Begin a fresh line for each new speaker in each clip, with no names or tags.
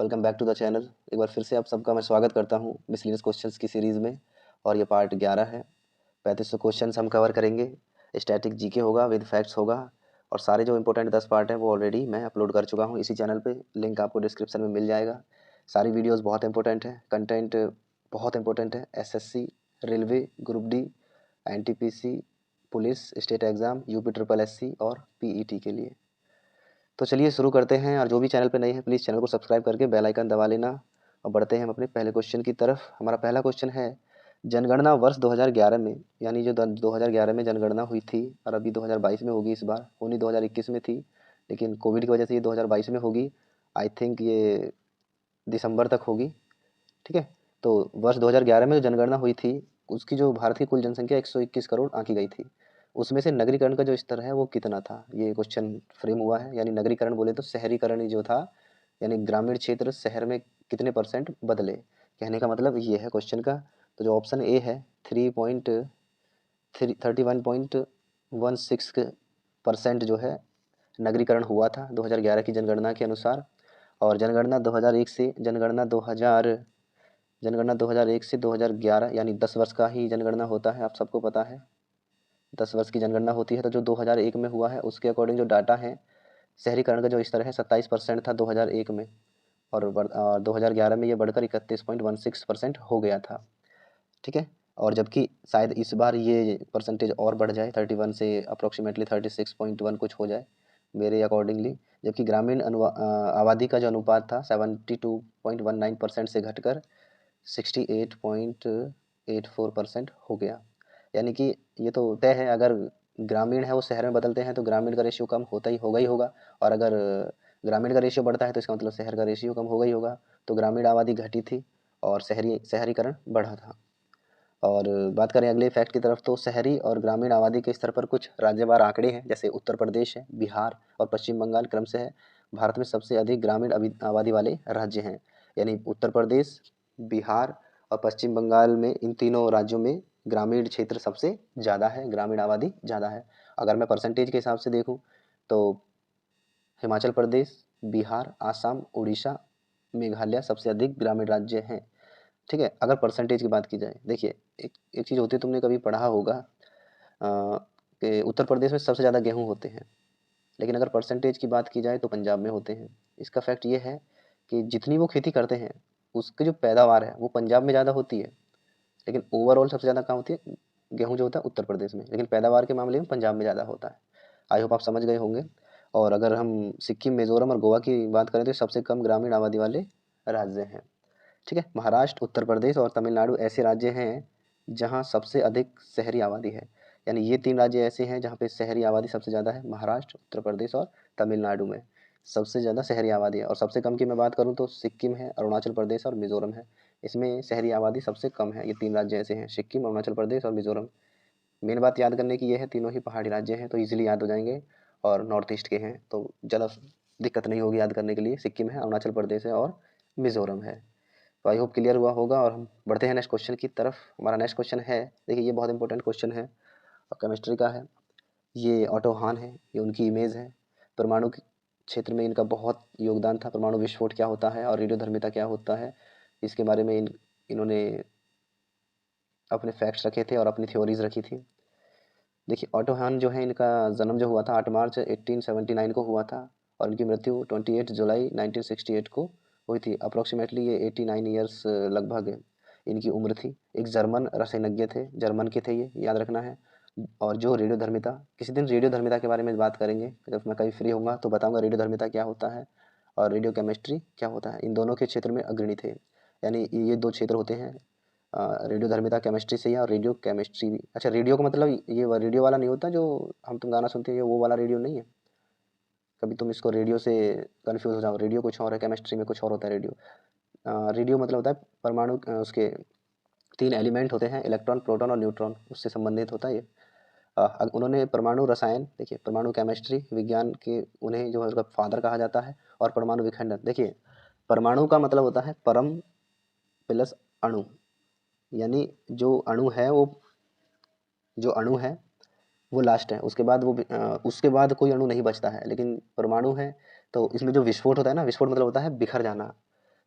Welcome back to the channel. एक बार फिर से आप सबका मैं स्वागत करता हूँ मिसलिनियस क्वेश्चंस की सीरीज़ में। और ये पार्ट 11 है। 3500 क्वेश्चंस हम कवर करेंगे। स्टैटिक जीके होगा, विद फैक्ट्स होगा। और सारे जो इंपॉर्टेंट 10 पार्ट हैं वो ऑलरेडी मैं अपलोड कर चुका हूँ इसी चैनल पे। लिंक आपको डिस्क्रिप्शन में मिल जाएगा। सारी वीडियोस बहुत इंपॉर्टेंट है, कंटेंट बहुत इंपॉर्टेंट है। SSC, railway, group D, NTPC, police, state exam, UP triple SC और पीईटी के लिए। तो चलिए शुरू करते हैं। और जो भी चैनल पे नए हैं प्लीज़ चैनल को सब्सक्राइब करके बेल आइकन दबा लेना। और बढ़ते हैं हम अपने पहले क्वेश्चन की तरफ। हमारा पहला क्वेश्चन है, जनगणना वर्ष 2011 में, यानी जो 2011 में जनगणना हुई थी और अभी 2022 में होगी, इस बार होनी 2021 में थी लेकिन कोविड की वजह से ये 2022 में होगी। आई थिंक ये दिसंबर तक होगी। ठीक है। तो वर्ष 2011 में जो जनगणना हुई थी उसकी जो भारत की कुल जनसंख्या 121 करोड़ आंकी गई थी। उसमें से नगरीकरण का जो स्तर है वो कितना था, ये क्वेश्चन फ्रेम हुआ है। यानी नगरीकरण बोले तो शहरीकरण ही जो था, यानी ग्रामीण क्षेत्र शहर में कितने परसेंट बदले, कहने का मतलब ये है क्वेश्चन का। तो जो ऑप्शन ए है 31.16% जो है नगरीकरण हुआ था 2011 की जनगणना के अनुसार। और जनगणना 2001 से 2011 यानी 10 वर्ष का ही जनगणना होता है, आप सबको पता है 10 वर्ष की जनगणना होती है। तो जो 2001 में हुआ है उसके अकॉर्डिंग जो डाटा है, शहरीकरण का जो स्तर है 27% था 2001 में। और 2011 में ये बढ़कर 31.16% हो गया था। ठीक है। और जबकि शायद इस बार ये परसेंटेज और बढ़ जाए, 31 से अप्रोक्सीमेटली 36.1 कुछ हो जाए मेरे अकॉर्डिंगली। जबकि ग्रामीण आबादी का जो अनुपात था 72.19% से घटकर 68.84% हो गया। यानी कि ये तो तय है, अगर ग्रामीण है वो शहर में बदलते हैं तो ग्रामीण का रेशियो कम होता ही होगा। और अगर ग्रामीण का रेशियो बढ़ता है तो इसका मतलब शहर का रेशियो कम होगा। तो ग्रामीण आबादी घटी थी और शहरीकरण बढ़ा था। और बात करें अगले फैक्ट की तरफ, तो शहरी और ग्रामीण आबादी के स्तर पर कुछ राज्यवार आंकड़े हैं, जैसे उत्तर प्रदेश है, बिहार और पश्चिम बंगाल क्रमशः भारत में सबसे अधिक ग्रामीण आबादी वाले राज्य हैं। यानी उत्तर प्रदेश, बिहार और पश्चिम बंगाल में, इन तीनों राज्यों में ग्रामीण क्षेत्र सबसे ज़्यादा है, ग्रामीण आबादी ज़्यादा है। अगर मैं परसेंटेज के हिसाब से देखूँ तो हिमाचल प्रदेश, बिहार, आसाम, उड़ीसा, मेघालय सबसे अधिक ग्रामीण राज्य हैं। ठीक है। अगर परसेंटेज की बात की जाए, देखिए एक चीज़ होती है, तुमने कभी पढ़ा होगा कि उत्तर प्रदेश में सबसे ज़्यादा गेहूँ होते हैं, लेकिन अगर परसेंटेज की बात की जाए तो पंजाब में होते हैं। इसका फैक्ट ये है कि जितनी वो खेती करते हैं उसकी जो पैदावार है वो पंजाब में ज़्यादा होती है, लेकिन ओवरऑल सबसे ज़्यादा कहाँ होती है, गेहूँ जो होता है उत्तर प्रदेश में, लेकिन पैदावार के मामले में पंजाब में ज़्यादा होता है। आई होप आप समझ गए होंगे। और अगर हम सिक्किम, मिजोरम और गोवा की बात करें तो सबसे कम ग्रामीण आबादी वाले राज्य हैं। ठीक है। महाराष्ट्र, उत्तर प्रदेश और तमिलनाडु ऐसे राज्य हैं जहां सबसे अधिक शहरी आबादी है। यानी ये 3 राज्य ऐसे हैं जहां पे शहरी आबादी सबसे ज़्यादा है, महाराष्ट्र, उत्तर प्रदेश और तमिलनाडु में सबसे ज़्यादा शहरी आबादी है। और सबसे कम की मैं बात करूं तो सिक्किम है, अरुणाचल प्रदेश और मिजोरम है, इसमें शहरी आबादी सबसे कम है। ये 3 राज्य ऐसे हैं, सिक्किम, अरुणाचल प्रदेश और मिजोरम। मेन बात याद करने की ये है, तीनों ही पहाड़ी राज्य हैं तो ईजिली याद हो जाएंगे, और नॉर्थ ईस्ट के हैं तो ज़्यादा दिक्कत नहीं होगी याद करने के लिए। सिक्किम है, अरुणाचल प्रदेश है और मिजोरम है। तो आई होप क्लियर हुआ होगा। और हम बढ़ते हैं नेक्स्ट क्वेश्चन की तरफ। हमारा नेक्स्ट क्वेश्चन है, देखिए ये बहुत इंपॉर्टेंट क्वेश्चन है और केमिस्ट्री का है। ये ऑटो हान है, ये उनकी इमेज है। परमाणु के क्षेत्र में इनका बहुत योगदान था। परमाणु विस्फोट क्या होता है और रेडियोधर्मिता क्या होता है, इसके बारे में इन्होंने अपने फैक्ट्स रखे थे और अपनी थ्योरीज रखी थी। देखिए ऑटो हान जो है, इनका जन्म जो हुआ था 8 मार्च 1879 को हुआ था और इनकी मृत्यु 28 जुलाई 1968 को हुई थी। अप्रोक्सीमेटली ये 89 ईयर्स लगभग इनकी उम्र थी। एक जर्मन रसायनज्ञ थे, जर्मन के थे ये, याद रखना है। और जो रेडियोधर्मिता, किसी दिन रेडियोधर्मिता के बारे में बात करेंगे, जब मैं कभी फ्री होऊंगा तो बताऊंगा रेडियोधर्मिता क्या होता है और रेडियो केमिस्ट्री क्या होता है। इन दोनों के क्षेत्र में अग्रणी थे। यानी ये 2 क्षेत्र होते हैं, रेडियोधर्मिता केमिस्ट्री से ही है और रेडियो केमिस्ट्री भी। अच्छा, रेडियो का मतलब ये रेडियो वाला नहीं होता जो हम तुम गाना सुनते हैं, ये वो वाला रेडियो नहीं है। कभी तुम इसको रेडियो से कंफ्यूज हो जाओ, रेडियो कुछ और है, केमिस्ट्री में कुछ और होता है रेडियो। रेडियो मतलब होता है परमाणु, उसके 3 एलिमेंट होते हैं, इलेक्ट्रॉन, प्रोटॉन और न्यूट्रॉन, उससे संबंधित होता है ये। उन्होंने परमाणु रसायन, देखिए परमाणु केमिस्ट्री विज्ञान के, उन्हें जो है उसका फादर कहा जाता है। और परमाणु विखंडन, देखिए परमाणु का मतलब होता है परम प्लस अणु, यानी जो अणु है वो, जो अणु है वो लास्ट है, उसके बाद वो उसके बाद कोई अणु नहीं बचता है। लेकिन परमाणु है तो इसमें जो विस्फोट होता है ना, विस्फोट मतलब होता है बिखर जाना।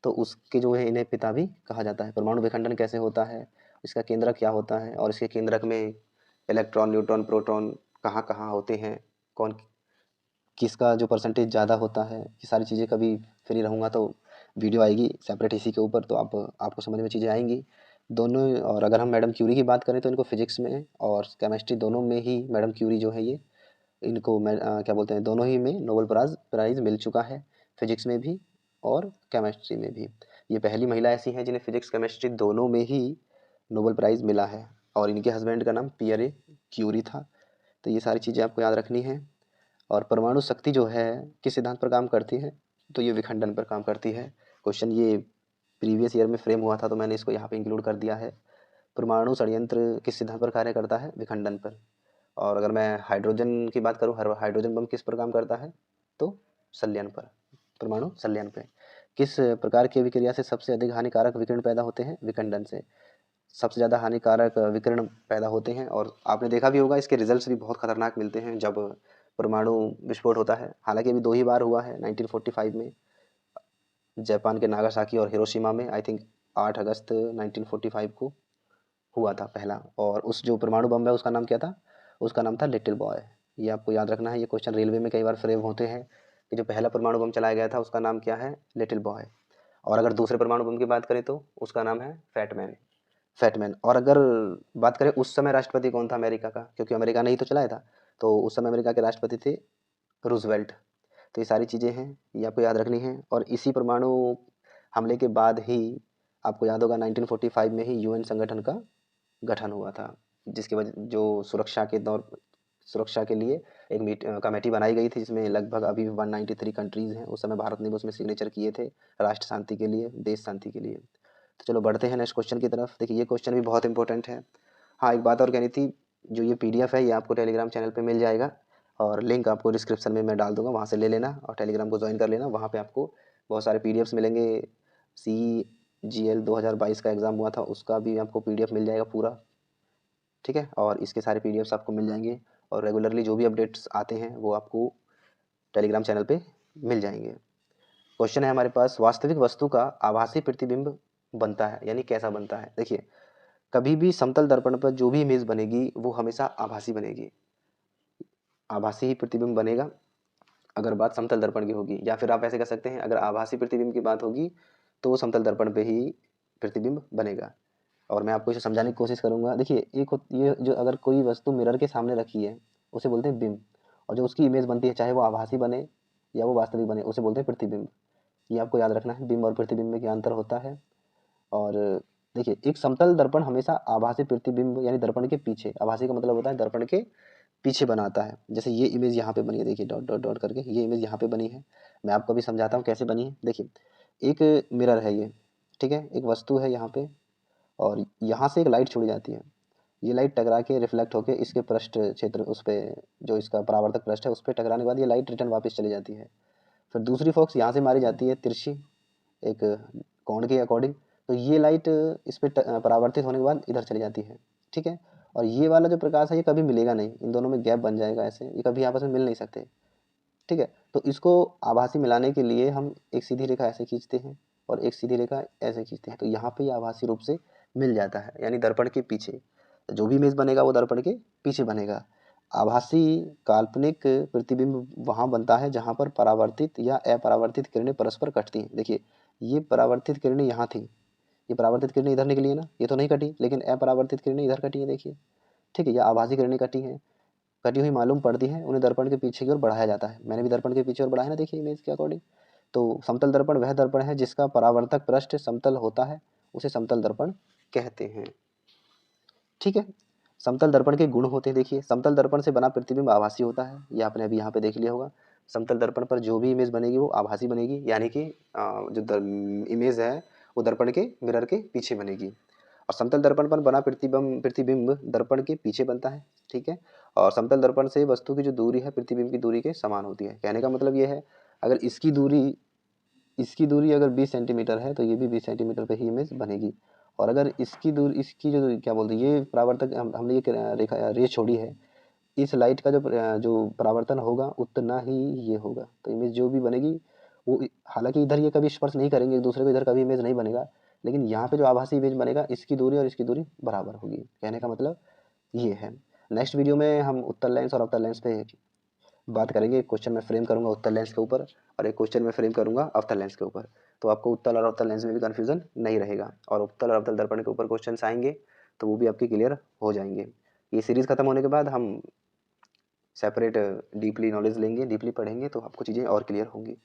तो उसके जो है इन्हें पिता भी कहा जाता है। परमाणु विखंडन कैसे होता है, इसका केंद्रक क्या होता है और इसके केंद्रक में इलेक्ट्रॉन, न्यूट्रॉन, प्रोटॉन कहाँ-कहाँ होते हैं, कौन किसका जो परसेंटेज ज़्यादा होता है, ये सारी चीज़ें कभी फ्री रहूँगा तो वीडियो आएगी सेपरेट इसी के ऊपर, तो आपको समझ में चीज़ें आएंगी दोनों। और अगर हम मैडम क्यूरी की बात करें तो इनको फिजिक्स में और केमिस्ट्री दोनों में ही मैडम क्यूरी जो है ये इनको क्या बोलते हैं, दोनों ही में नोबेल प्राइज़ मिल चुका है, फिजिक्स में भी और केमिस्ट्री में भी। ये पहली महिला ऐसी हैं जिन्हें फिजिक्स केमिस्ट्री दोनों में ही नोबेल प्राइज़ मिला है और इनके हस्बैंड का नाम पियरे क्यूरी था। तो ये सारी चीज़ें आपको याद रखनी है। और परमाणु शक्ति जो है किस सिद्धांत पर काम करती है, तो ये विखंडन पर काम करती है। क्वेश्चन ये प्रीवियस ईयर में फ्रेम हुआ था तो मैंने इसको यहाँ पे इंक्लूड कर दिया है। परमाणु षड्यंत्र किस सिद्धांत पर कार्य करता है, विखंडन पर। और अगर मैं हाइड्रोजन की बात करूँ, हाइड्रोजन बम किस पर काम करता है, तो संलयन पर, परमाणु संलयन पे। किस प्रकार की अभिक्रिया से सबसे अधिक हानिकारक विकिरण पैदा होते हैं, विखंडन से सबसे ज़्यादा हानिकारक विकिरण पैदा होते हैं। और आपने देखा भी होगा इसके रिजल्ट्स भी बहुत खतरनाक मिलते हैं जब परमाणु विस्फोट होता है। हालांकि अभी 2 ही बार हुआ है, 1945 में जापान के नागासाकी और हिरोशिमा में, आई थिंक 8 अगस्त 1945 को हुआ था पहला। और उस जो परमाणु बम है उसका नाम क्या था, उसका नाम था लिटिल बॉय। ये आपको याद रखना है, ये क्वेश्चन रेलवे में कई बार फ्रेम होते हैं कि जो पहला परमाणु बम चलाया गया था उसका नाम क्या है, लिटिल बॉय। और अगर दूसरे परमाणु बम की बात करें तो उसका नाम है फैटमैन, फैटमैन। और अगर बात करें उस समय राष्ट्रपति कौन था अमेरिका का, क्योंकि अमेरिका ने ही तो चलाया था, तो उस समय अमेरिका के राष्ट्रपति थे रूजवेल्ट। तो ये सारी चीज़ें हैं, ये आपको याद रखनी है। और इसी परमाणु हमले के बाद ही आपको याद होगा 1945 में ही यूएन संगठन का गठन हुआ था, जिसकी वजह जो सुरक्षा के लिए एक कमेटी बनाई गई थी जिसमें लगभग अभी 193 कंट्रीज़ हैं। उस समय भारत ने भी उसमें सिग्नेचर किए थे राष्ट्र शांति के लिए, देश शांति के लिए। तो चलो बढ़ते हैं नेक्स्ट क्वेश्चन की तरफ। देखिए ये क्वेश्चन भी बहुत इंपॉर्टेंट है। हाँ, एक बात और कहनी थी, जो ये पीडीएफ है ये आपको टेलीग्राम चैनल पे मिल जाएगा और लिंक आपको डिस्क्रिप्शन में मैं डाल दूंगा, वहाँ से ले लेना और टेलीग्राम को ज्वाइन कर लेना। वहाँ पे आपको बहुत सारे पीडीएफ्स मिलेंगे। CGL 2022 का एग्ज़ाम हुआ था उसका भी आपको पीडीएफ मिल जाएगा पूरा, ठीक है। और इसके सारे पीडीएफ्स आपको मिल जाएंगे और रेगुलरली जो भी अपडेट्स आते हैं वो आपको टेलीग्राम चैनल पे मिल जाएंगे। क्वेश्चन है हमारे पास, वास्तविक वस्तु का आभासी प्रतिबिंब बनता है, यानी कैसा बनता है। देखिए कभी भी समतल दर्पण पर जो भी इमेज बनेगी वो हमेशा आभासी बनेगी, आभासी ही प्रतिबिंब बनेगा अगर बात समतल दर्पण की होगी। या फिर आप ऐसे कह सकते हैं, अगर आभासी प्रतिबिंब की बात होगी तो वो समतल दर्पण पे ही प्रतिबिंब बनेगा। और मैं आपको इसे समझाने की कोशिश करूंगा। देखिए ये जो अगर कोई वस्तु मिरर के सामने रखी है उसे बोलते हैं बिंब, और जो उसकी इमेज बनती है चाहे वो आभासी बने या वो वास्तविक बने उसे बोलते हैं प्रतिबिंब। ये आपको याद रखना है, बिंब और प्रतिबिंब में क्या अंतर होता है। और देखिए एक समतल दर्पण हमेशा आभासी प्रतिबिंब यानी दर्पण के पीछे, आभासी का मतलब होता है दर्पण के पीछे बनाता है। जैसे ये इमेज यहाँ पे बनी है, देखिए डॉट डॉट डॉट करके ये इमेज यहाँ पे बनी है। मैं आपको अभी समझाता हूँ कैसे बनी है। देखिए एक मिरर है ये, ठीक है, एक वस्तु है यहाँ पे और यहाँ से एक लाइट छोड़ी जाती है। ये लाइट टकरा के रिफ्लेक्ट होके इसके पृष्ठ क्षेत्र उस पे जो इसका परावर्तक पृष्ठ है उस पर टकराने के बाद ये लाइट रिटर्न वापस चली जाती है। फिर दूसरी फोकस यहाँ से मारी जाती है तिरछी एक कोण के अकॉर्डिंग, तो ये लाइट इस पे परावर्तित होने के बाद इधर चली जाती है, ठीक है। और ये वाला जो प्रकाश है ये कभी मिलेगा नहीं, इन दोनों में गैप बन जाएगा, ऐसे ये कभी आपस में मिल नहीं सकते, ठीक है। तो इसको आभासी मिलाने के लिए हम एक सीधी रेखा ऐसे खींचते हैं और एक सीधी रेखा ऐसे खींचते हैं, तो यहाँ पे ये आभासी रूप से मिल जाता है, यानी दर्पण के पीछे जो भी इमेज बनेगा वो दर्पण के पीछे बनेगा। आभासी काल्पनिक प्रतिबिंब वहाँ बनता है जहाँ पर परावर्तित या अपरावर्तित किरणें परस्पर कटती हैं। देखिए ये परावर्तित किरणें यहाँ थी, ये परावर्तित किरणें इधर निकली है ना, ये तो नहीं कटी, लेकिन अपरावर्तित किरणें इधर कटी है, देखिए, ठीक है। ये आभासी किरणें कटी हैं, कटी हुई मालूम पड़ती है, उन्हें दर्पण के पीछे की ओर बढ़ाया जाता है। मैंने भी दर्पण के पीछे और बढ़ाया ना, देखिए इमेज के अकॉर्डिंग। तो समतल दर्पण वह दर्पण है जिसका परावर्तक पृष्ठ समतल होता है, उसे समतल दर्पण कहते हैं, ठीक है। समतल दर्पण के गुण होते हैं, देखिए समतल दर्पण से बना प्रतिबिंब आभासी होता है, ये आपने अभी यहाँ पे देख लिया होगा। समतल दर्पण पर जो भी इमेज बनेगी वो आभासी बनेगी, यानी कि जो इमेज है वो दर्पण के मिरर के पीछे बनेगी। और समतल दर्पण पर बना प्रतिबिंब दर्पण के पीछे बनता है, ठीक है। और समतल दर्पण से वस्तु की जो दूरी है प्रतिबिंब की दूरी के समान होती है। कहने का मतलब ये है, अगर इसकी दूरी अगर 20 सेंटीमीटर है तो ये भी 20 सेंटीमीटर पे ही इमेज बनेगी। और अगर इसकी जो क्या बोलते हैं ये परावर्तक हमने ये रेखा रे छोड़ी है, इस लाइट का जो परावर्तन होगा उतना ही ये होगा, तो इमेज जो भी बनेगी वो हालांकि इधर ये कभी स्पर्श नहीं करेंगे एक दूसरे को, इधर कभी इमेज नहीं बनेगा, लेकिन यहाँ पे जो आभासी इमेज बनेगा इसकी दूरी और इसकी दूरी बराबर होगी। कहने का मतलब ये है। नेक्स्ट वीडियो में हम उत्तल लेंस और अवतल लेंस पे बात करेंगे। एक क्वेश्चन मैं फ्रेम करूंगा उत्तल लेंस के ऊपर और एक क्वेश्चन मैं फ्रेम करूंगा अवतल लेंस के ऊपर, तो आपको उत्तल और अवतल लेंस में भी कन्फ्यूजन नहीं रहेगा, और उत्तल और अवतल दर्पण के ऊपर क्वेश्चन आएंगे तो वो भी आपके क्लियर हो जाएंगे। ये सीरीज खत्म होने के बाद हम सेपरेट डीपली नॉलेज लेंगे, डीपली पढ़ेंगे, तो आपको चीज़ें और क्लियर होंगी।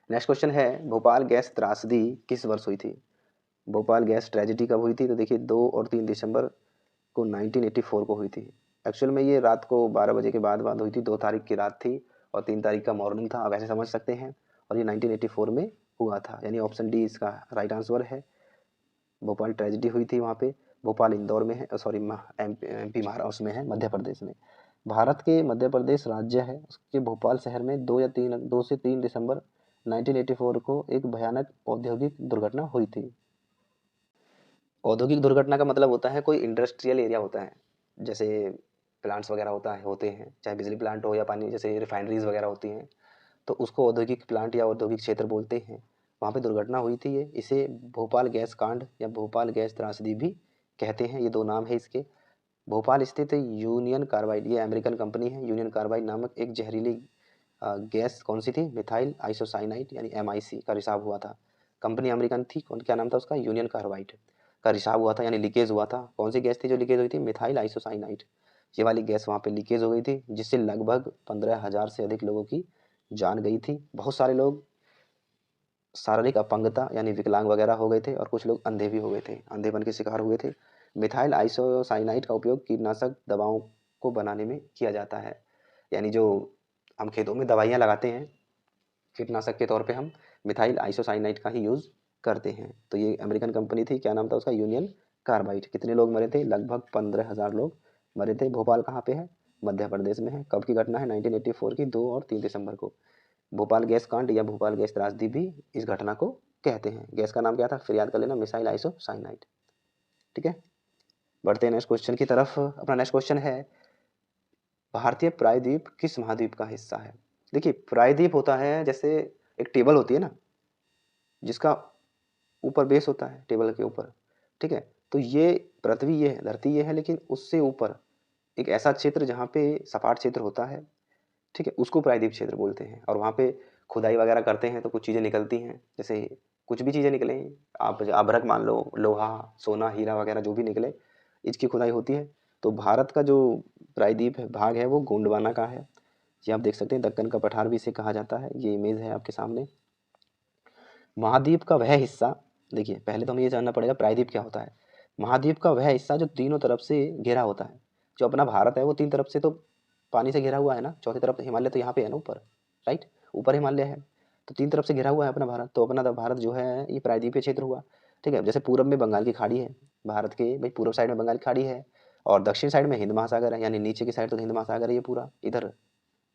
नेक्स्ट क्वेश्चन है, भोपाल गैस त्रासदी किस वर्ष हुई थी? भोपाल गैस ट्रेजिडी कब हुई थी? तो देखिए 2 और 3 दिसंबर को 1984 को हुई थी। एक्चुअल में ये रात को 12 बजे के बाद हुई थी। 2 तारीख की रात थी और 3 तारीख का मॉर्निंग था, आप ऐसे समझ सकते हैं, और ये 1984 में हुआ था, यानी ऑप्शन डी इसका राइट आंसर है। भोपाल ट्रेजिडी हुई थी वहाँ पे। भोपाल इंदौर में है, सॉरी एमपी महाराष्ट्र में है, मध्य प्रदेश में। भारत के मध्य प्रदेश राज्य है, उसके भोपाल शहर में 2 से 3 दिसंबर 1984 को एक भयानक औद्योगिक दुर्घटना हुई थी। औद्योगिक दुर्घटना का मतलब होता है कोई इंडस्ट्रियल एरिया होता है, जैसे प्लांट्स वगैरह होते हैं, चाहे बिजली प्लांट हो या पानी जैसे रिफाइनरीज वगैरह होती हैं, तो उसको औद्योगिक प्लांट या औद्योगिक क्षेत्र बोलते हैं। वहाँ पे दुर्घटना हुई थी ये, इसे भोपाल गैस कांड या भोपाल गैस त्रासदी भी कहते हैं, ये 2 नाम है इसके। भोपाल स्थित यूनियन कार्बाइड, ये अमेरिकन कंपनी है, यूनियन कार्बाइड नामक एक जहरीली गैस कौन सी थी? मिथाइल आइसोसाइनाइड यानी MIC का रिसाव हुआ था। कंपनी अमेरिकन थी, कौन क्या नाम था उसका? यूनियन कार्बाइड का रिसाव हुआ था, यानी लीकेज हुआ था। कौन सी गैस थी जो लीकेज हुई थी? Methyl isocyanide. ये वाली गैस वहाँ पे लीकेज हो गई थी, जिससे लगभग 15,000 से अधिक लोगों की जान गई थी। बहुत सारे लोग शारीरिक अपंगता यानी विकलांग वगैरह हो गए थे, और कुछ लोग अंधे भी हो गए थे, अंधेपन के शिकार हुए थे। मिथाइल आइसोसाइनाइड का उपयोग कीटनाशक दवाओं को बनाने में किया जाता है, यानी जो हम खेतों में दवाइयाँ लगाते हैं कीटनाशक के तौर पे, हम मिथाइल आइसोसाइनाइड का ही यूज़ करते हैं। तो ये अमेरिकन कंपनी थी, क्या नाम था उसका? Union carbide. कितने लोग मरे थे? लगभग 15,000 लोग मरे थे। भोपाल कहाँ पे है? मध्य प्रदेश में है। कब की घटना है? 1984 की 2 और 3 दिसंबर को। भोपाल गैस कांड या भोपाल गैस त्रासदी भी इस घटना को कहते हैं। गैस का नाम क्या था? फिर याद कर लेना, मिसाइल आइसोसाइनाइड। ठीक है, बढ़ते हैं नेक्स्ट क्वेश्चन की तरफ। अपना नेक्स्ट क्वेश्चन है, भारतीय प्रायद्वीप किस महाद्वीप का हिस्सा है? देखिए प्रायद्वीप होता है जैसे एक टेबल होती है ना, जिसका ऊपर बेस होता है टेबल के ऊपर, ठीक है, तो ये पृथ्वी ये है, धरती ये है, लेकिन उससे ऊपर एक ऐसा क्षेत्र जहाँ पे सपाट क्षेत्र होता है, ठीक है, उसको प्रायद्वीप क्षेत्र बोलते हैं। और वहाँ पे खुदाई वगैरह करते हैं तो कुछ चीज़ें निकलती हैं, जैसे कुछ भी चीज़ें निकले, आप अभ्रक मान लो, लोहा सोना हीरा वगैरह जो भी निकले, इसकी खुदाई होती है। तो भारत का जो प्रायद्वीप है भाग है वो गोंडवाना का है। ये आप देख सकते हैं, दक्कन का पठार भी इसे कहा जाता है। ये इमेज है आपके सामने। महाद्वीप का वह हिस्सा, देखिए पहले तो हमें ये जानना पड़ेगा प्रायद्वीप क्या होता है। महाद्वीप का वह हिस्सा जो तीनों तरफ से घिरा होता है। जो अपना भारत है वो 3 तरफ से तो पानी से घिरा हुआ है ना, चौथी तरफ हिमालय तो यहाँ पे है ना ऊपर, राइट, ऊपर हिमालय है, तो 3 तरफ से घिरा हुआ है अपना भारत। तो अपना भारत जो है ये प्रायद्वीपीय क्षेत्र हुआ, ठीक है। जैसे पूरब में बंगाल की खाड़ी है, भारत के भाई पूर्व साइड में बंगाल की खाड़ी है, और दक्षिण साइड में हिंद महासागर है, यानी नीचे की साइड तो हिंद महासागर है ये पूरा, इधर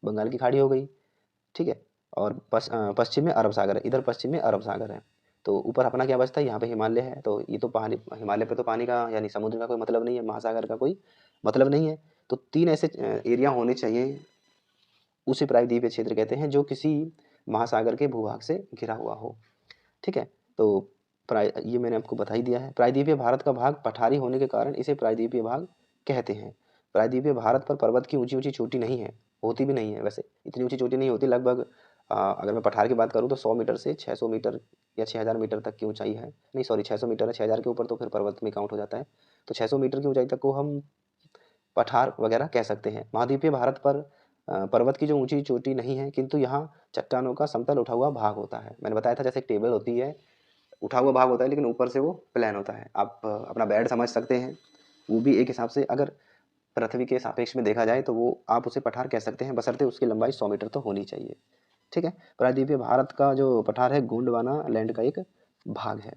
बंगाल की खाड़ी हो गई, ठीक है। और पश्चिम में अरब सागर है, इधर पश्चिम में अरब सागर है। तो ऊपर अपना क्या बचता है? यहाँ पे हिमालय है, तो ये तो पानी, हिमालय पे तो पानी का यानी समुद्र का कोई मतलब नहीं है, महासागर का कोई मतलब नहीं है। तो 3 ऐसे एरिया होने चाहिए, उसे प्रायद्वीपीय क्षेत्र कहते हैं, जो किसी महासागर के भूभाग से घिरा हुआ हो, ठीक है। तो ये मैंने आपको बता ही दिया है। प्रायद्वीपीय भारत का भाग पठारी होने के कारण इसे प्रायद्वीपीय भाग कहते हैं। प्रायद्वीपीय भारत पर पर्वत की ऊंची ऊंची चोटी नहीं है, होती भी नहीं है, वैसे इतनी ऊंची चोटी नहीं होती। लगभग अगर मैं पठार की बात करूँ तो 100 मीटर से 600 मीटर या 6000 मीटर तक की ऊंचाई है, नहीं सॉरी 600 मीटर है, 6000 के ऊपर तो फिर पर्वत में काउंट हो जाता है। तो 600 मीटर की ऊंचाई तक को हम पठार वगैरह कह सकते हैं। महाद्वीपीय भारत पर पर्वत की जो ऊंची चोटी नहीं है, किंतु यहाँ चट्टानों का समतल उठा हुआ भाग होता है। मैंने बताया था जैसे एक टेबल होती है, उठा हुआ भाग होता है, लेकिन ऊपर से वो प्लान होता है। आप अपना बेड समझ सकते हैं, वो भी एक हिसाब से अगर पृथ्वी के सापेक्ष में देखा जाए तो वो आप उसे पठार कह सकते हैं, बशर्ते उसकी लंबाई 100 मीटर तो होनी चाहिए, ठीक है। प्रायद्वीपीय भारत का जो पठार है गोंडवाना लैंड का एक भाग है।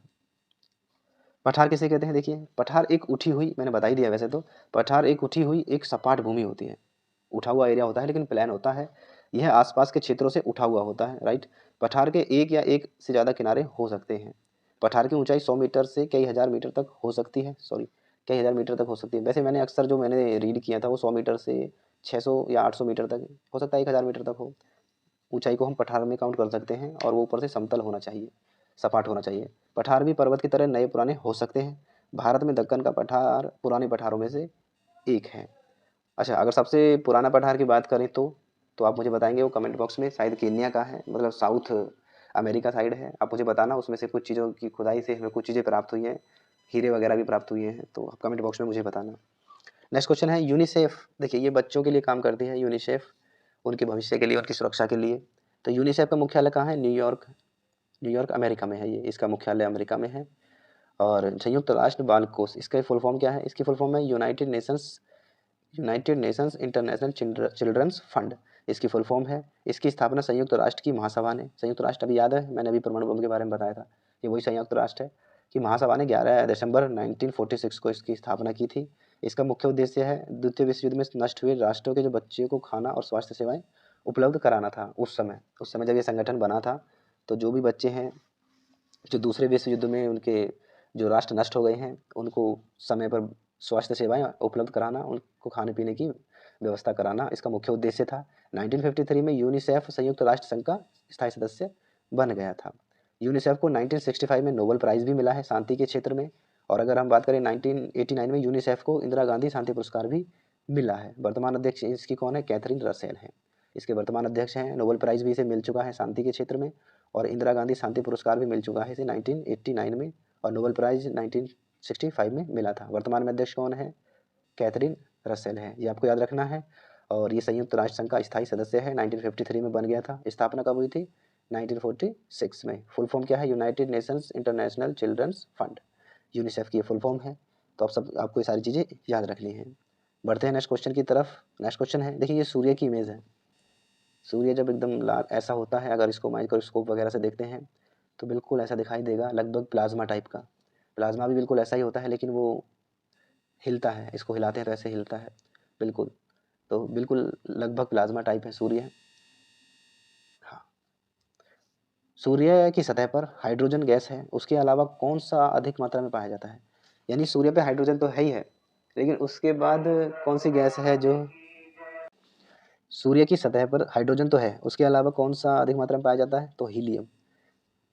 पठार किसे कहते हैं? देखिए पठार एक उठी हुई, मैंने बता ही दिया वैसे तो, पठार एक उठी हुई एक सपाट भूमि होती है, उठा हुआ एरिया होता है लेकिन प्लान होता है। यह आसपास के क्षेत्रों से उठा हुआ होता है, राइट। पठार के एक या एक से ज़्यादा किनारे हो सकते हैं। पठार की ऊंचाई 100 मीटर से कई हज़ार मीटर तक हो सकती है, सॉरी कई हज़ार मीटर तक हो सकती है। वैसे मैंने अक्सर जो मैंने रीड किया था वो 100 मीटर से 600 या 800 मीटर तक हो सकता है, 1000 मीटर तक हो, ऊंचाई को हम पठार में काउंट कर सकते हैं और वो ऊपर से समतल होना चाहिए, सपाट होना चाहिए। पठार भी पर्वत की तरह नए पुराने हो सकते हैं। भारत में दक्कन का पठार पुराने पठारों में से एक है। अच्छा, अगर सबसे पुराना पठार की बात करें तो आप मुझे बताएंगे वो कमेंट बॉक्स में। शायद केन्या का है, मतलब साउथ अमेरिका साइड है। आप मुझे बताना, उसमें से कुछ चीज़ों की खुदाई से हमें कुछ चीज़ें प्राप्त हुई हैं, हीरे वगैरह भी प्राप्त हुए हैं, तो आप कमेंट बॉक्स में मुझे बताना। नेक्स्ट क्वेश्चन है यूनिसेफ। देखिए ये बच्चों के लिए काम करती है यूनिसेफ, उनके भविष्य के लिए, उनकी सुरक्षा के लिए। तो यूनिसेफ का मुख्यालय कहाँ है? न्यूयॉर्क। न्यूयॉर्क अमेरिका में है, ये इसका मुख्यालय अमेरिका में है। और संयुक्त राष्ट्र बाल कोष, इसका फुल फॉर्म क्या है? इसकी फुल फॉर्म है United Nations International Children's Fund, इसकी फुल फॉर्म है। इसकी स्थापना संयुक्त राष्ट्र की महासभा ने, संयुक्त राष्ट्र अभी याद है, मैंने अभी परमाणु बम के बारे में बताया था, ये वही संयुक्त राष्ट्र है कि महासभा ने 11 दिसंबर 1946 को इसकी स्थापना की थी। इसका मुख्य उद्देश्य है द्वितीय विश्व युद्ध में नष्ट हुए राष्ट्रों के जो बच्चों को खाना और स्वास्थ्य सेवाएं उपलब्ध कराना था। उस समय जब ये संगठन बना था, तो जो भी बच्चे हैं जो दूसरे विश्व युद्ध में उनके जो राष्ट्र नष्ट हो गए हैं, उनको समय पर स्वास्थ्य सेवाएं उपलब्ध कराना, उनको खाने पीने की व्यवस्था कराना, इसका मुख्य उद्देश्य था। 1953 में यूनिसेफ संयुक्त राष्ट्र संघ का स्थायी सदस्य बन गया था। यूनिसेफ को 1965 में नोबेल प्राइज़ भी मिला है शांति के क्षेत्र में। और अगर हम बात करें 1989 में यूनिसेफ को इंदिरा गांधी शांति पुरस्कार भी मिला है। वर्तमान अध्यक्ष इसकी कौन है? कैथरीन रसेल हैं, इसके वर्तमान अध्यक्ष हैं। नोबेल प्राइज़ भी इसे मिल चुका है शांति के क्षेत्र में, और इंदिरा गांधी शांति पुरस्कार भी मिल चुका है इसे 1989 में, और नोबेल प्राइज़ 1965 में मिला था। वर्तमान में अध्यक्ष कौन है? कैथरीन रसेल है, ये आपको याद रखना है। और ये संयुक्त राष्ट्र संघ का स्थायी सदस्य है, 1953 में बन गया था। स्थापना कब हुई थी? 1946 में। फुल फॉर्म क्या है? United Nations International Children's Fund, UNICEF की फुल फॉर्म है। तो आपको ये सारी चीज़ें याद रखनी है। बढ़ते हैं नेक्स्ट क्वेश्चन की तरफ। नेक्स्ट क्वेश्चन है, देखिए ये सूर्य की इमेज है। सूर्य जब एकदम लाल ऐसा होता है, अगर इसको माइक्रोस्कोप वगैरह से देखते हैं तो बिल्कुल ऐसा दिखाई देगा, लगभग प्लाज्मा टाइप का। प्लाज्मा भी बिल्कुल ऐसा ही होता है, लेकिन वो हिलता है, इसको हिलाते हैं तो ऐसे हिलता है बिल्कुल। तो बिल्कुल लगभग प्लाज्मा टाइप है सूर्य। हाँ, सूर्य की सतह पर हाइड्रोजन गैस है, उसके अलावा कौन सा अधिक मात्रा में पाया जाता है? यानी सूर्य पे हाइड्रोजन तो है ही है, लेकिन उसके बाद कौन सी गैस है जो सूर्य की सतह पर हाइड्रोजन तो है, उसके अलावा कौन सा अधिक मात्रा में पाया जाता है? तो हीलियम।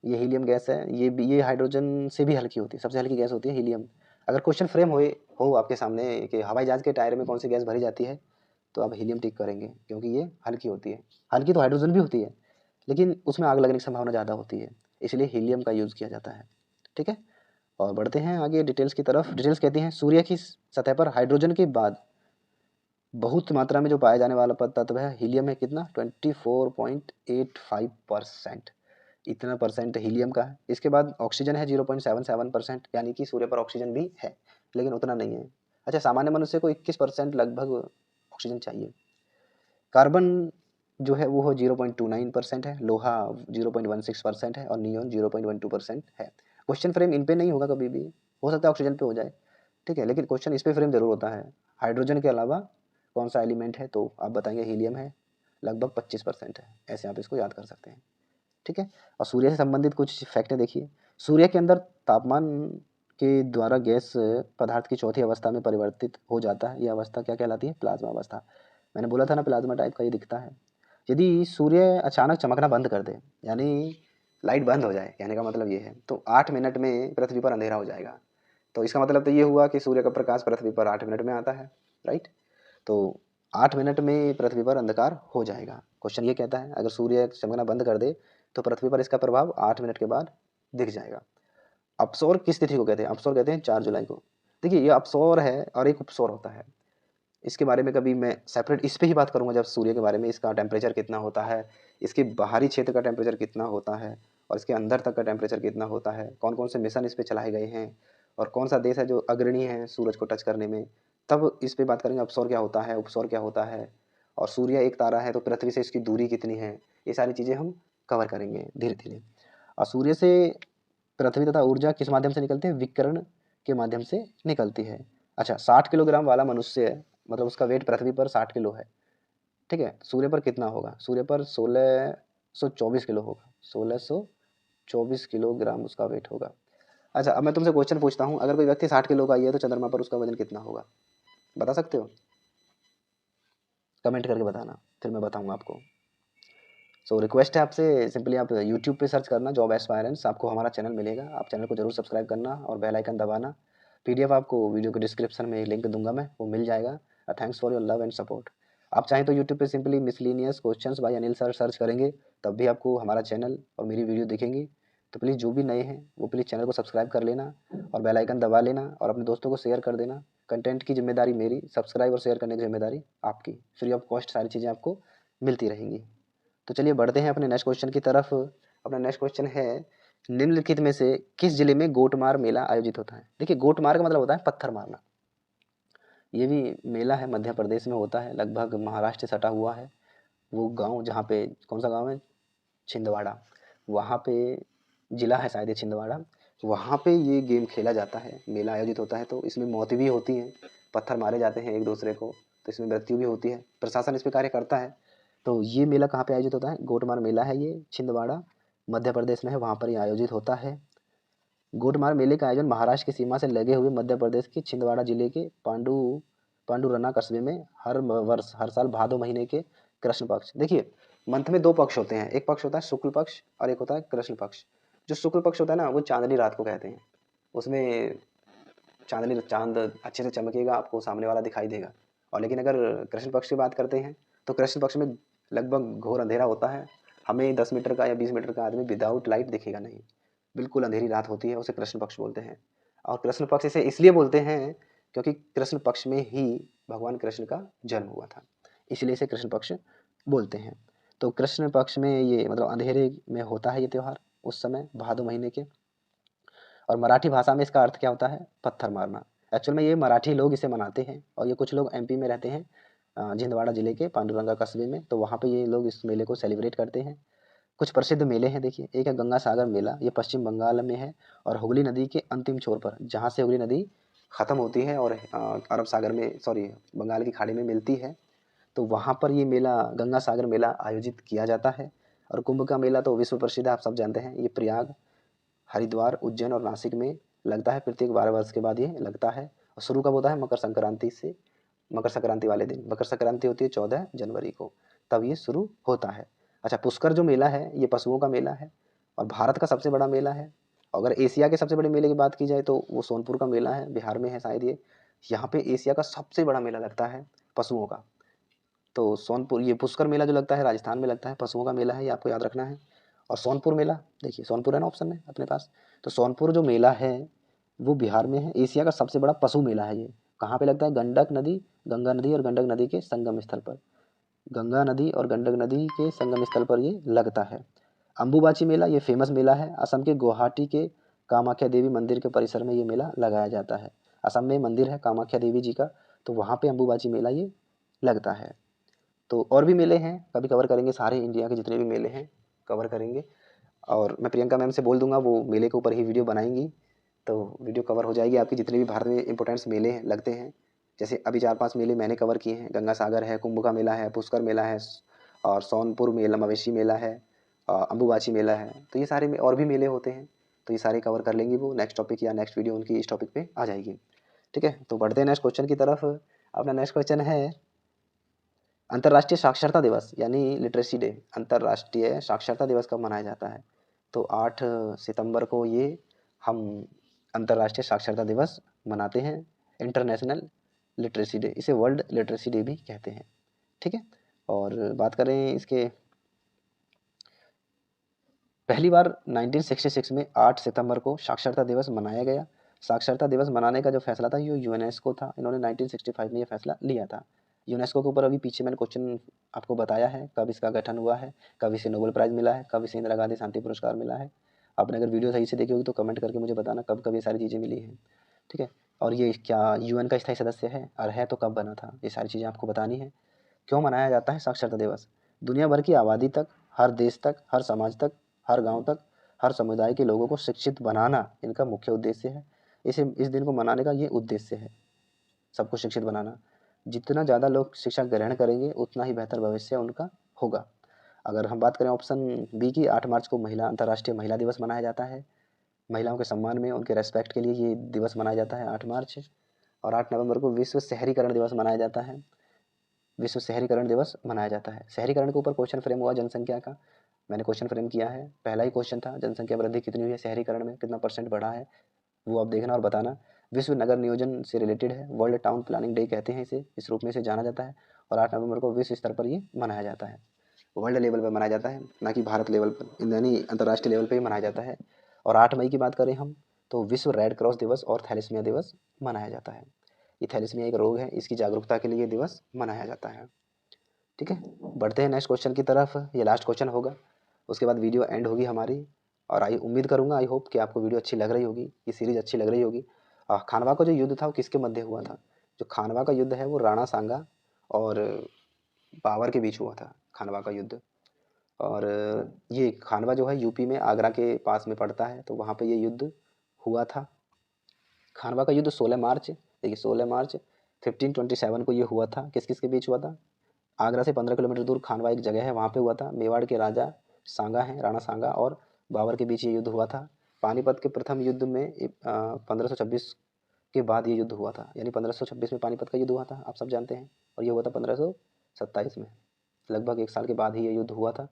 ये हीलियम गैस है, ये हाइड्रोजन से भी हल्की होती है, सबसे हल्की गैस होती है हीलियम। अगर क्वेश्चन फ्रेम हो आपके सामने कि हवाई जहाज के टायर में कौन सी गैस भरी जाती है, तो आप हीलियम टिक करेंगे, क्योंकि ये हल्की होती है। हल्की तो हाइड्रोजन भी होती है, लेकिन उसमें आग लगने की संभावना ज़्यादा होती है, इसलिए हीलियम का यूज़ किया जाता है। ठीक है, और बढ़ते हैं आगे डिटेल्स की तरफ। डिटेल्स कहती हैं सूर्य की सतह पर हाइड्रोजन के बाद बहुत मात्रा में जो पाया जाने वाला तत्व है हीलियम है। कितना? 24.85%, इतना परसेंट हीलियम का है। इसके बाद ऑक्सीजन है 0.77%, यानी कि सूर्य पर ऑक्सीजन भी है, लेकिन उतना नहीं है। अच्छा, सामान्य मनुष्य को 21% लगभग ऑक्सीजन चाहिए। कार्बन जो है वो 0.29% है, लोहा 0.16% है, और नियोन 0.12% है। क्वेश्चन फ्रेम इन पे नहीं होगा कभी भी, हो सकता है ऑक्सीजन पे हो जाए, ठीक है, लेकिन क्वेश्चन इस पे फ्रेम जरूर होता है। हाइड्रोजन के अलावा कौन सा एलिमेंट है, तो आप बताएंगे हीलियम है, लगभग 25% है। ऐसे आप इसको याद कर सकते हैं। ठीक है, और सूर्य से संबंधित कुछ फैक्ट है। देखिए सूर्य के अंदर तापमान के द्वारा गैस पदार्थ की चौथी अवस्था में परिवर्तित हो जाता है। यह अवस्था क्या कहलाती है? प्लाज्मा अवस्था। मैंने बोला था ना प्लाज्मा टाइप का ये दिखता है। यदि सूर्य अचानक चमकना बंद कर दे, यानी लाइट बंद हो जाए, कहने का मतलब ये है, तो 8 मिनट में पृथ्वी पर अंधेरा हो जाएगा। तो इसका मतलब तो ये हुआ कि सूर्य का प्रकाश पृथ्वी पर 8 मिनट में आता है, राइट। तो 8 मिनट में पृथ्वी पर अंधकार हो जाएगा। क्वेश्चन ये कहता है अगर सूर्य चमकना बंद कर दे तो पृथ्वी पर इसका प्रभाव 8 मिनट के बाद दिख जाएगा। अपसौर किस तिथि को कहते हैं? अपसौर कहते हैं 4 जुलाई को। देखिए ये अपसौर है और एक उपसौर होता है, इसके बारे में कभी मैं सेपरेट इस पे ही बात करूंगा जब सूर्य के बारे में, इसका टेम्परेचर कितना होता है, इसके बाहरी क्षेत्र का टेम्परेचर कितना होता है, और इसके अंदर तक का टेम्परेचर कितना होता है, कौन कौन से मिशन इस पे चलाए गए हैं, और कौन सा देश है जो अग्रणी है सूरज को टच करने में, तब इस पे बात करेंगे अपसौर क्या होता है, उपसौर क्या होता है, और सूर्य एक तारा है तो पृथ्वी से इसकी दूरी कितनी है, ये सारी चीज़ें हम कवर करेंगे धीरे धीरे। और सूर्य से पृथ्वी तथा ऊर्जा किस माध्यम से निकलती है? विकिरण के माध्यम से निकलती है। अच्छा, 60 किलोग्राम वाला मनुष्य है, मतलब उसका वेट पृथ्वी पर 60 किलो है, ठीक है। सूर्य पर कितना होगा? सूर्य पर 1624 किलो होगा, 1624 किलोग्राम उसका वेट होगा। अच्छा, अब मैं तुमसे क्वेश्चन पूछता हूँ, अगर कोई व्यक्ति 60 किलो का ही है तो चंद्रमा पर उसका वजन कितना होगा? बता सकते हो? कमेंट करके बताना, फिर मैं बताऊंगा आपको। सो रिक्वेस्ट है आपसे, सिंपली आप यूट्यूब पे सर्च करना जॉब एस्पायरेंट्स, आपको हमारा चैनल मिलेगा। आप चैनल को जरूर सब्सक्राइब करना और बेल आइकन दबाना। पीडीएफ आपको वीडियो के डिस्क्रिप्शन में लिंक दूंगा मैं, वो मिल जाएगा। Thanks for your love and support. आप चाहें तो यूट्यूब पे simply miscellaneous questions bye Anil sir search करेंगे, तब भी आपको हमारा चैनल और मेरी वीडियो दिखेंगी। तो प्लीज़ जो भी नए हैं वो प्लीज़ चैनल को सब्सक्राइब कर लेना और बेल आइकन दबा लेना और अपने दोस्तों को शेयर कर देना। कंटेंट की जिम्मेदारी मेरी, सब्सक्राइब और शेयर करने की जिम्मेदारी आपकी। फ्री ऑफ कॉस्ट सारी चीज़ें आपको मिलती रहेंगी। तो चलिए बढ़ते हैं अपने नेक्स्ट क्वेश्चन की तरफ। अपना नेक्स्ट क्वेश्चन है, निम्नलिखित में से किस जिले में गोटमार मेला आयोजित होता है? देखिए, गोटमार का मतलब होता है पत्थर मारना। ये भी मेला है, मध्य प्रदेश में होता है, लगभग महाराष्ट्र से सटा हुआ है। वो गांव जहाँ पे, कौन सा गांव है, छिंदवाड़ा, वहाँ पे जिला है शायद ये छिंदवाड़ा, वहाँ पे ये गेम खेला जाता है, मेला आयोजित होता है। तो इसमें मौत भी होती है, पत्थर मारे जाते हैं एक दूसरे को, तो इसमें मृत्यु भी होती है। प्रशासन इस पे कार्य करता है। तो ये मेला कहाँ पे आयोजित होता है? गोटमार मेला है, ये छिंदवाड़ा मध्य प्रदेश में है, वहाँ पर ये आयोजित होता है। गोटमार मेले का आयोजन महाराष्ट्र की सीमा से लगे हुए मध्य प्रदेश के छिंदवाड़ा जिले के पांडुरना कस्बे में हर वर्ष, हर साल भादो महीने के कृष्ण पक्ष, देखिए मंथ में दो पक्ष होते हैं, एक पक्ष होता है शुक्ल पक्ष और एक होता है कृष्ण पक्ष। जो शुक्ल पक्ष होता है ना, वो चांदनी रात को कहते हैं। उसमें चांद अच्छे से चमकेगा, आपको सामने वाला दिखाई देगा। और लेकिन अगर कृष्ण पक्ष की बात करते हैं तो कृष्ण पक्ष में लगभग घोर अंधेरा होता है, हमें 10 मीटर का या 20 मीटर का आदमी विदाउट लाइट दिखेगा नहीं, बिल्कुल अंधेरी रात होती है, उसे कृष्ण पक्ष बोलते हैं। और कृष्ण पक्ष इसे इसलिए बोलते हैं क्योंकि कृष्ण पक्ष में ही भगवान कृष्ण का जन्म हुआ था, इसलिए इसे कृष्ण पक्ष बोलते हैं। तो कृष्ण पक्ष में ये मतलब अंधेरे में होता है ये त्यौहार, उस समय भादो महीने के। और मराठी भाषा में इसका अर्थ क्या होता है? पत्थर मारना। एक्चुअल में ये मराठी लोग इसे मनाते हैं, और ये कुछ लोग एमपी में रहते हैं, छिंदवाड़ा जिले के पांडुरंगा कस्बे में, तो वहाँ पे ये लोग इस मेले को सेलिब्रेट करते हैं। कुछ प्रसिद्ध मेले हैं, देखिए, एक है गंगा सागर मेला, ये पश्चिम बंगाल में है, और हुगली नदी के अंतिम छोर पर, जहाँ से हुगली नदी खत्म होती है और अरब सागर में, सॉरी, बंगाल की खाड़ी में मिलती है, तो वहाँ पर ये मेला, गंगा सागर मेला आयोजित किया जाता है। और कुंभ का मेला तो विश्व प्रसिद्ध है, आप सब जानते हैं, ये प्रयाग, हरिद्वार, उज्जैन और नासिक में लगता है, प्रत्येक 12 वर्ष के बाद ये लगता है। और शुरू कब होता है? मकर संक्रांति से, मकर संक्रांति वाले दिन, मकर संक्रांति होती है 14 जनवरी को, तब ये शुरू होता है। अच्छा, पुष्कर जो मेला है ये पशुओं का मेला है और भारत का सबसे बड़ा मेला है। अगर एशिया के सबसे बड़े मेले की बात की जाए तो वो सोनपुर का मेला है, बिहार में है शायद ये। यहाँ पे एशिया का सबसे बड़ा मेला लगता है पशुओं का। तो सोनपुर, ये पुष्कर मेला जो लगता है राजस्थान में लगता है, पशुओं का मेला है, ये आपको याद रखना है। और सोनपुर मेला, देखिए सोनपुर है ना ऑप्शन में अपने पास, तो सोनपुर जो मेला है वो बिहार में है। एशिया का सबसे बड़ा पशु मेला है ये। कहाँ पे लगता है? गंडक नदी, गंगा नदी और गंडक नदी के संगम स्थल पर, गंगा नदी और गंडक नदी के संगम स्थल पर ये लगता है। अम्बुबाची मेला, ये फेमस मेला है, असम के गुवाहाटी के कामाख्या देवी मंदिर के परिसर में ये मेला लगाया जाता है। असम में मंदिर है कामाख्या देवी जी का, तो वहाँ पे अम्बुबाची मेला ये लगता है। तो और भी मेले हैं, कभी कवर करेंगे, सारे इंडिया के जितने भी मेले हैं कवर करेंगे। और मैं प्रियंका मैम से बोल दूंगा, वो मेले के ऊपर ही वीडियो बनाएंगी, तो वीडियो कवर हो जाएगी आपकी, जितने भी भारत में इंपॉर्टेंट्स मेले हैं लगते हैं। जैसे अभी 4-5 मेले मैंने कवर किए हैं, गंगा सागर है, कुंभ का मेला है, पुष्कर मेला है, और सोनपुर मेला, मवेशी मेला है, अम्बुबाची मेला है। तो ये सारे और भी मेले होते हैं, तो ये सारे कवर कर लेंगी वो, नेक्स्ट टॉपिक या नेक्स्ट वीडियो उनकी इस टॉपिक पे आ जाएगी। ठीक है, तो बढ़ते हैं नेक्स्ट क्वेश्चन की तरफ। अपना नेक्स्ट क्वेश्चन है, अंतर्राष्ट्रीय साक्षरता दिवस यानी लिटरेसी डे, अंतर्राष्ट्रीय साक्षरता दिवस कब मनाया जाता है? तो 8 सितंबर को ये हम अंतर्राष्ट्रीय साक्षरता दिवस मनाते हैं, इंटरनेशनल लिटरेसी डे, इसे वर्ल्ड लिटरेसी डे भी कहते हैं। ठीक है, और बात करें इसके, पहली बार 1966 में 8 सितंबर को साक्षरता दिवस मनाया गया। साक्षरता दिवस मनाने का जो फैसला था ये यूनेस्को था, इन्होंने 1965 में ये फैसला लिया था। यूनेस्को के ऊपर अभी पीछे मैंने क्वेश्चन आपको बताया है, कब इसका गठन हुआ है, कब इसे नोबेल प्राइज़ मिला है, कब इसे इंदिरा गांधी शांति पुरस्कार मिला है। आपने अगर वीडियो सही से देखी होगी तो कमेंट करके मुझे बताना कब कब ये सारी चीज़ें मिली हैं। ठीक है, और ये क्या यूएन का स्थायी सदस्य है, और है तो कब बना था, ये सारी चीज़ें आपको बतानी है। क्यों मनाया जाता है साक्षरता दिवस? दुनिया भर की आबादी तक, हर देश तक, हर समाज तक, हर गांव तक, हर समुदाय के लोगों को शिक्षित बनाना इनका मुख्य उद्देश्य है। इस दिन को मनाने का ये उद्देश्य है, सबको शिक्षित बनाना। जितना ज़्यादा लोग शिक्षा ग्रहण करेंगे उतना ही बेहतर भविष्य उनका होगा। अगर हम बात करें ऑप्शन बी की, 8 मार्च को महिला अंतर्राष्ट्रीय महिला दिवस मनाया जाता है। महिलाओं के सम्मान में, उनके रेस्पेक्ट के लिए ये दिवस मनाया जाता है 8 मार्च। और 8 नवंबर को विश्व शहरीकरण दिवस मनाया जाता है। विश्व शहरीकरण दिवस मनाया जाता है। शहरीकरण के ऊपर क्वेश्चन फ्रेम हुआ जनसंख्या का, मैंने क्वेश्चन फ्रेम किया है। पहला ही क्वेश्चन था, जनसंख्या वृद्धि कितनी हुई है शहरीकरण में, कितना % बढ़ा है, वो आप देखना और बताना। विश्व नगर नियोजन से रिलेटेड है, वर्ल्ड टाउन प्लानिंग डे कहते हैं इसे, इस रूप में इसे जाना जाता है। और 8 नवंबर को विश्व स्तर पर ये मनाया जाता है, वर्ल्ड लेवल पर मनाया जाता है, ना कि भारत लेवल पर, यानी अंतर्राष्ट्रीय लेवल पर ही मनाया जाता है। और 8 मई की बात करें हम तो विश्व रेड क्रॉस दिवस और थैलेसीमिया दिवस मनाया जाता है। ये थैलेसीमिया एक रोग है, इसकी जागरूकता के लिए ये दिवस मनाया जाता है। ठीक है, बढ़ते हैं नेक्स्ट क्वेश्चन की तरफ। ये लास्ट क्वेश्चन होगा, उसके बाद वीडियो एंड होगी हमारी। और उम्मीद करूंगा, आई होप कि आपको वीडियो अच्छी लग रही होगी, ये सीरीज अच्छी लग रही होगी। खानवा का जो युद्ध था वो किसके मध्य हुआ था? जो खानवा का युद्ध है वो राणा सांगा और बाबर के बीच हुआ था, खानवा का युद्ध। और ये खानवा जो है यूपी में आगरा के पास में पड़ता है, तो वहाँ पे ये युद्ध हुआ था। खानवा का युद्ध 16 मार्च, देखिए 16 मार्च 1527 को ये हुआ था। किस किस के बीच हुआ था? आगरा से 15 किलोमीटर दूर खानवा एक जगह है, वहाँ पे हुआ था। मेवाड़ के राजा सांगा हैं, राणा सांगा और बाबर के बीच ये युद्ध हुआ था। पानीपत के प्रथम युद्ध में 1526 के बाद ये युद्ध हुआ था, यानी 1526 में पानीपत का युद्ध हुआ था, आप सब जानते हैं। और ये हुआ था 1527 में, लगभग 1 साल के बाद ही ये युद्ध हुआ था।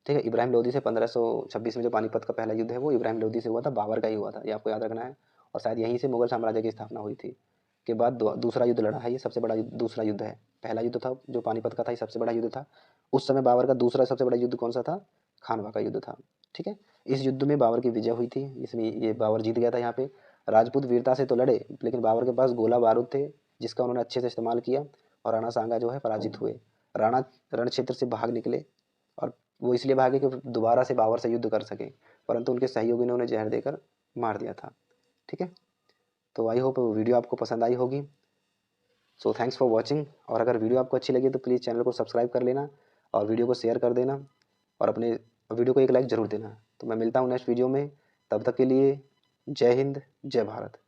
ठीक है, इब्राहिम लोदी से 1526 में जो पानीपत का पहला युद्ध है वो इब्राहिम लोदी से हुआ था, बाबर का ही हुआ था, ये आपको याद रखना है। और शायद यहीं से मुगल साम्राज्य की स्थापना हुई थी। के बाद दूसरा युद्ध लड़ा है, ये सबसे बड़ा दूसरा युद्ध है। पहला युद्ध था जो पानीपत का था, ये सबसे बड़ा युद्ध था। उस समय बाबर का दूसरा सबसे बड़ा युद्ध कौन सा था? खानवा का युद्ध था। ठीक है, इस युद्ध में बाबर की विजय हुई थी, इसमें ये बाबर जीत गया था। यहाँ पे राजपूत वीरता से तो लड़े, लेकिन बाबर के पास गोला बारूद थे जिसका उन्होंने अच्छे से इस्तेमाल किया, और राणा सांगा जो है पराजित हुए। राणा रण क्षेत्र से भाग निकले, और वो इसलिए भागे कि दोबारा से बाबर से युद्ध कर सके, परंतु उनके सहयोगी ने उन्हें जहर देकर मार दिया था। ठीक है, तो आई होप वीडियो आपको पसंद आई होगी। So thanks for watching. और अगर वीडियो आपको अच्छी लगी तो प्लीज़ चैनल को सब्सक्राइब कर लेना और वीडियो को शेयर कर देना, और अपने वीडियो को एक लाइक ज़रूर देना। तो मैं मिलता हूँ नेक्स्ट वीडियो में, तब तक के लिए जय हिंद, जय भारत।